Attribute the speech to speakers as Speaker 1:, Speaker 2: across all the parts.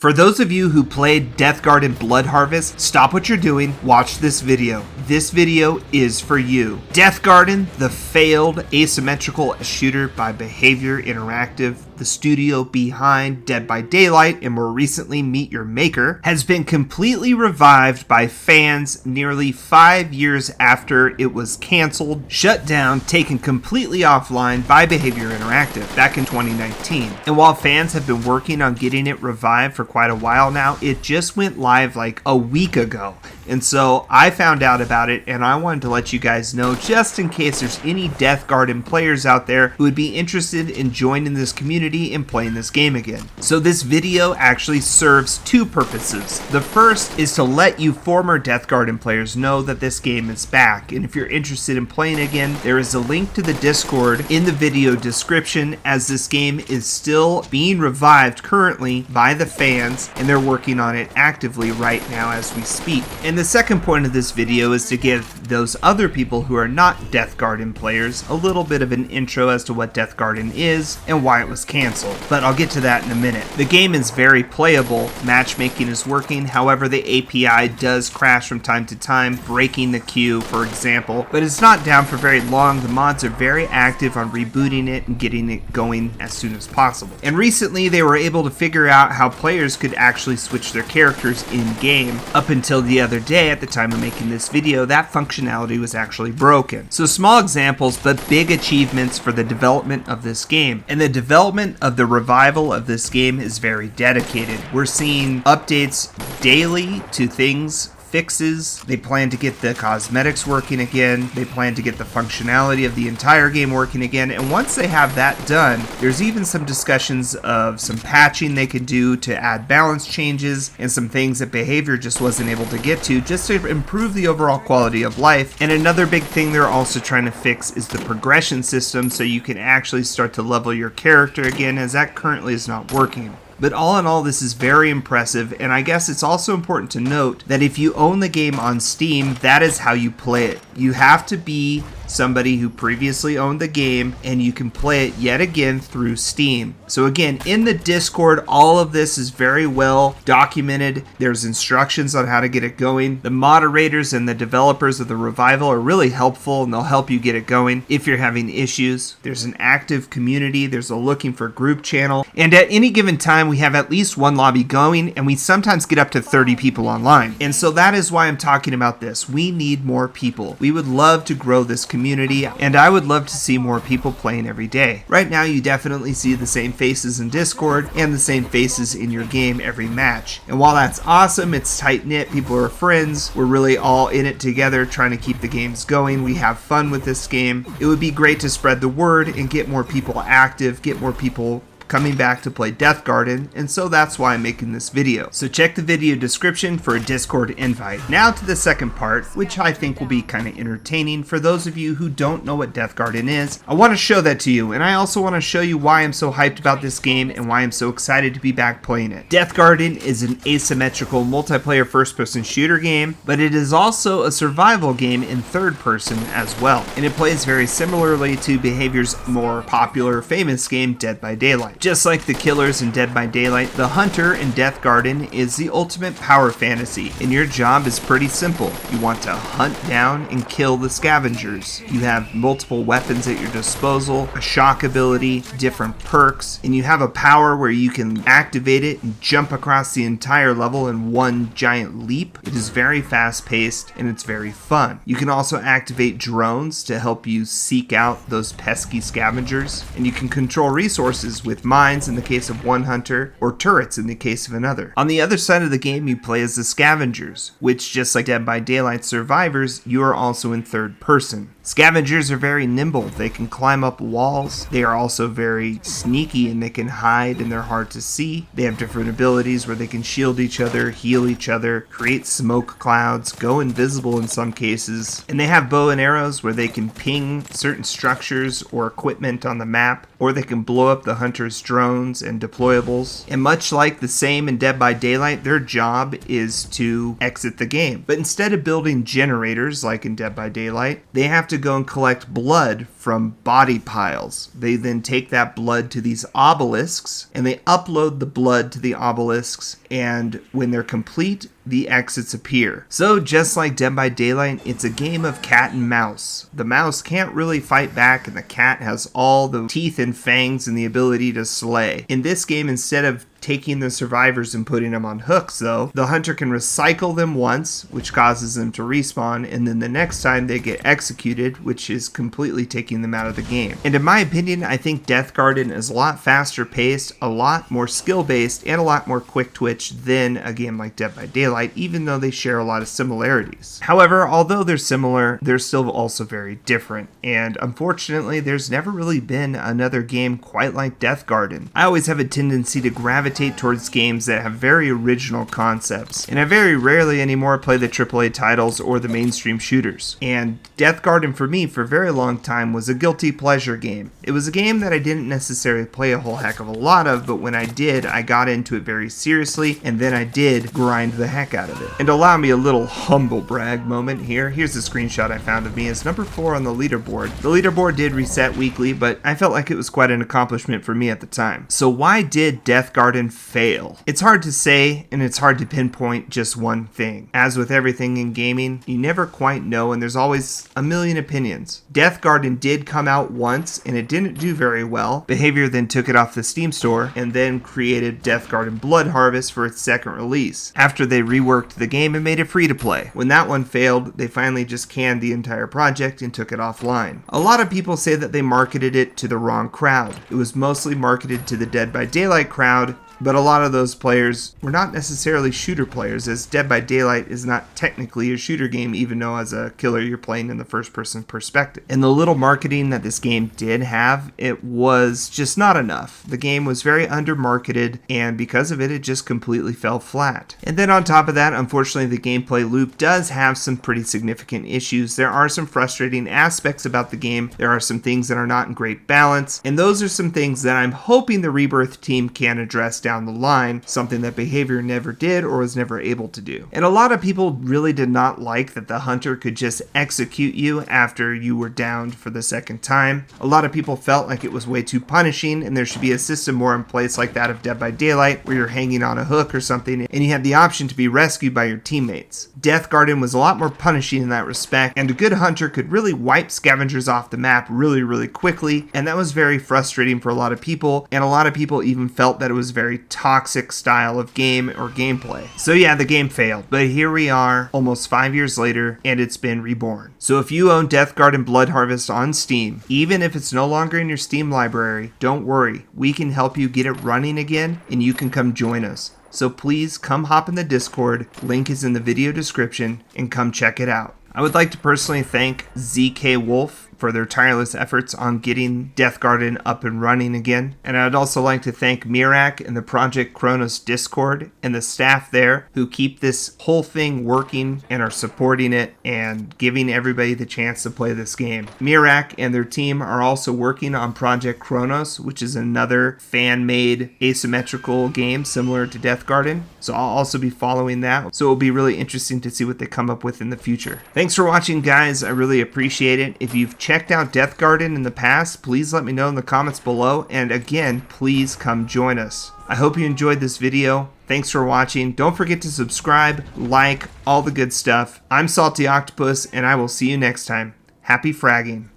Speaker 1: For those of you who played Death Garden Bloodharvest, stop what you're doing, watch this video. This video is for you. Death Garden, the failed asymmetrical shooter by Behavior Interactive, the studio behind Dead by Daylight and more recently Meet Your Maker, has been completely revived by fans nearly 5 years after it was canceled, shut down, taken completely offline by Behavior Interactive back in 2019. And while fans have been working on getting it revived for quite a while now, it just went live like a week ago. And so I found out about it and I wanted to let you guys know, just in case there's any Death Garden players out there who would be interested in joining this community and playing this game again. So this video actually serves two purposes. The first is to let you former Death Garden players know that this game is back, and if you're interested in playing again, there is a link to the Discord in the video description, as this game is still being revived currently by the fans and they're working on it actively right now as we speak. And the second point of this video is to give those other people who are not Death Garden players a little bit of an intro as to what Death Garden is and why it was canceled, but I'll get to that in a minute. The game is very playable, matchmaking is working, however the API does crash from time to time, breaking the queue for example, but it's not down for very long. The mods are very active on rebooting it and getting it going as soon as possible. And recently they were able to figure out how players could actually switch their characters in game. Up until the other day, at the time of making this video, that functionality was actually broken. So small examples, but big achievements for the development of this game. And the development of the revival of this game is very dedicated. We're seeing updates daily to things, fixes. They plan to get the cosmetics working again. They plan to get the functionality of the entire game working again. And once they have that done, there's even some discussions of some patching they could do to add balance changes and some things that Behavior just wasn't able to get to, just to improve the overall quality of life. And another big thing they're also trying to fix is the progression system, so you can actually start to level your character again, as that currently is not working. But all in all, this is very impressive, and I guess it's also important to note that if you own the game on Steam, that is how you play it. You have to be somebody who previously owned the game, and you can play it yet again through Steam. So again, in the Discord, all of this is very well documented. There's instructions on how to get it going. The moderators and the developers of the revival are really helpful, and they'll help you get it going if you're having issues. There's an active community. There's a looking for group channel, and at any given time we have at least one lobby going, and we sometimes get up to 30 people online. And so that is why I'm talking about this. We need more people. We would love to grow this community, and I would love to see more people playing every day. Right now you definitely see the same faces in Discord and the same faces in your game every match. And while that's awesome, it's tight-knit, people are friends, we're really all in it together trying to keep the games going, we have fun with this game. It would be great to spread the word and get more people active, get more people coming back to play Death Garden, and so that's why I'm making this video. So check the video description for a Discord invite. Now to the second part, which I think will be kind of entertaining for those of you who don't know what Death Garden is. I want to show that to you, and I also want to show you why I'm so hyped about this game and why I'm so excited to be back playing it. Death Garden is an asymmetrical multiplayer first-person shooter game, but it is also a survival game in third person as well, and it plays very similarly to Behavior's more popular, famous game, Dead by Daylight. Just like the killers in Dead by Daylight, the hunter in Death Garden is the ultimate power fantasy, and your job is pretty simple. You want to hunt down and kill the scavengers. You have multiple weapons at your disposal, a shock ability, different perks, and you have a power where you can activate it and jump across the entire level in one giant leap. It is very fast paced and it's very fun. You can also activate drones to help you seek out those pesky scavengers, and you can control resources with mines in the case of one hunter, or turrets in the case of another. On the other side of the game, you play as the scavengers, which, just like Dead by Daylight survivors, you are also in third person. Scavengers are very nimble. They can climb up walls. They are also very sneaky, and they can hide, and they're hard to see. They have different abilities where they can shield each other, heal each other, create smoke clouds, go invisible in some cases, and they have bow and arrows where they can ping certain structures or equipment on the map, or they can blow up the hunter's drones and deployables. And much like the same in Dead by Daylight, their job is to exit the game. But instead of building generators like in Dead by Daylight, they have to to go and collect blood from body piles. They then take that blood to these obelisks, and they upload the blood to the obelisks, and when they're complete, the exits appear. So just like Dead by Daylight, it's a game of cat and mouse. The mouse can't really fight back, and the cat has all the teeth and fangs and the ability to slay. In this game, instead of taking the survivors and putting them on hooks, though, the hunter can recycle them once, which causes them to respawn, and then the next time they get executed, which is completely taking them out of the game. And in my opinion, I think Death Garden is a lot faster paced, a lot more skill based, and a lot more quick twitch than a game like Dead by Daylight, even though they share a lot of similarities. However, although they're similar, they're still also very different, and unfortunately, there's never really been another game quite like Death Garden. I always have a tendency to gravitate towards games that have very original concepts, and I very rarely anymore play the AAA titles or the mainstream shooters. And Death Garden for me for a very long time was a guilty pleasure game. It was a game that I didn't necessarily play a whole heck of a lot of, but when I did, I got into it very seriously, and then I did grind the heck out of it. And allow me a little humble brag moment here. Here's a screenshot I found of me as number 4 on the leaderboard. The leaderboard did reset weekly, but I felt like it was quite an accomplishment for me at the time. So why did Death Garden fail? It's hard to say, and it's hard to pinpoint just one thing. As with everything in gaming, you never quite know, and there's always a million opinions. Death Garden did come out once, and it didn't do very well. Behavior then took it off the Steam store, and then created Death Garden Bloodharvest for its second release, after they reworked the game and made it free to play. When that one failed, they finally just canned the entire project and took it offline. A lot of people say that they marketed it to the wrong crowd. It was mostly marketed to the Dead by Daylight crowd, but a lot of those players were not necessarily shooter players, as Dead by Daylight is not technically a shooter game, even though as a killer you're playing in the first person perspective. And the little marketing that this game did have, it was just not enough. The game was very under marketed, and because of it, it just completely fell flat. And then on top of that, unfortunately, the gameplay loop does have some pretty significant issues. There are some frustrating aspects about the game. There are some things that are not in great balance, and those are some things that I'm hoping the Rebirth team can address down the line, something that Behavior never did or was never able to do. And a lot of people really did not like that the hunter could just execute you after you were downed for the second time. A lot of people felt like it was way too punishing, and there should be a system more in place like that of Dead by Daylight, where you're hanging on a hook or something and you have the option to be rescued by your teammates. Death Garden was a lot more punishing in that respect, and a good hunter could really wipe scavengers off the map really quickly, and that was very frustrating for a lot of people, and a lot of people even felt that it was very toxic style of game or gameplay. So yeah, the game failed, but here we are almost 5 years later, and it's been reborn. So if you own Death Garden Bloodharvest on Steam, even if it's no longer in your Steam library, don't worry, we can help you get it running again, and you can come join us. So please come hop in the Discord, link is in the video description, and come check it out. I would like to personally thank ZK Wolf for their tireless efforts on getting Death Garden up and running again. And I'd also like to thank Mirak and the Project Kronos Discord and the staff there who keep this whole thing working and are supporting it and giving everybody the chance to play this game. Mirak and their team are also working on Project Kronos, which is another fan-made asymmetrical game similar to Death Garden. So I'll also be following that. So it'll be really interesting to see what they come up with in the future. Thanks for watching, guys. I really appreciate it. If you've checked out Death Garden in the past, please let me know in the comments below, and again, please come join us. I hope you enjoyed this video. Thanks for watching. Don't forget to subscribe, like, all the good stuff. I'm SaltyOctopus, and I will see you next time. Happy fragging.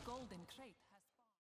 Speaker 2: Golden crate.